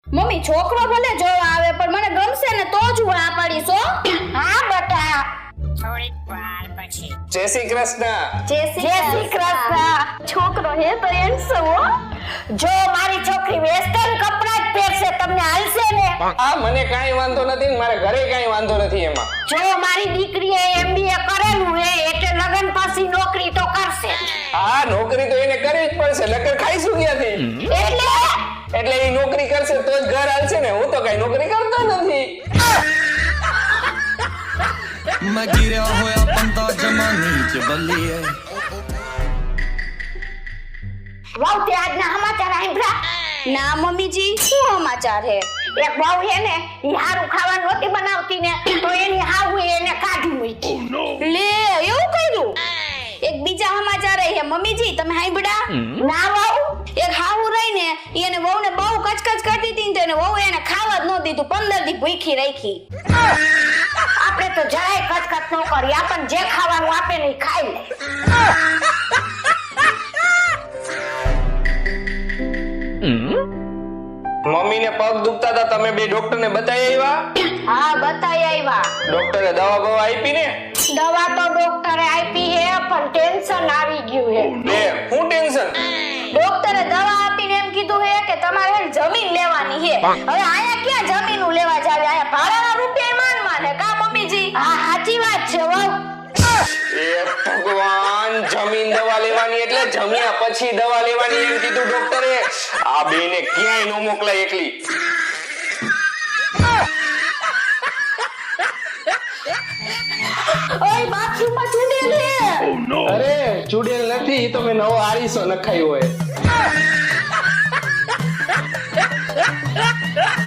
Mummy છોકરો ભલે જોવા આવે પણ મને ગમશે ને તો જ હું આ પાડીશ હો. હા બેટા. થોડીક વાર પછી જય શ્રી કૃષ્ણ. જય જય શ્રી કૃષ્ણ. છોકરો હે તો હેન્ડસમ હો. જો મારી છોકરી વેસ્ટર્ન કપડાં જ પહેરશે, તમને હાલશે ને? હા, મને કાંઈ વાંધો નથી, મારે ઘરે કાંઈ વાંધો નથી એમાં. જો મારી દીકરીએ MBA કરેલું હે એટલે લગન પછી નોકરી તો કરશે. હા, નોકરી તો એને કરવી જ પડશે, નકર ખાઈશું ક્યાંથી? એટલે એ નોકરી કરશે તો જ ઘર હાલશે ને. હું તો કઈ નોકરી કરતો નથી. मैं गिरा होया पंता जमानी च बल्ली વહુ તે આજના સમાચાર સાંભળ્યા? ના મમ્મીજી શું સમાચાર હે? એક વહુ હે ને ઈ હારું ખાવાનું નહોતી બનાવતી ને તો એની હાહુ એને કાઢી મૂકી. લે એવું કર્યું? એક બીજા સમાચાર હે મમ્મીજી તમે સાંભળ્યા? ના વહુ, એક હાહુ રહીને એને વહુને બહુ કચકચ કરતી હતી ને તો એને વહુ એને ખાવા જ ન દીધું, 15 દી ભૂખી રાખી. આપણે તો જરાય કચકચ ન કરી, આપણને જે ખાવાનું આપે ને ઈ ખાઈ લે. મમ્મીને પગ દુખતા હતા, તમે બે ડોક્ટરને બતાવી આવ્યા? હા બતાઈ આવ્યા. ડોક્ટરે દવા બવા આપી ને? દવા તો ડોક્ટરે આપી હે પણ ટેન્શન આવી ગયું હે. લે, શું ટેન્શન? ડોક્ટરે દવા આપીને એમ કીધું હે કે તમારે જમીન લેવાની હે. હવે આયા ક્યાં જમીનું લેવા જાવે? આયા ભાડાના રૂપિયા માન હે કા મમ્મીજી? હા સાચી વાત છે વહુ. એ ભગવાન, જમીન દવા લેવાની એટલે જમ્યા પછી દવા લેવાની એમ કીધું ડોક્ટરે. આ બેને ક્યાંય ન મોકલાય એકલી. ઓય બાથરૂમમાં ચૂંડેલ હે. અરે ચૂડેલ નથી, ઈ તો મેં નવો આરીસો નખાયો હોય.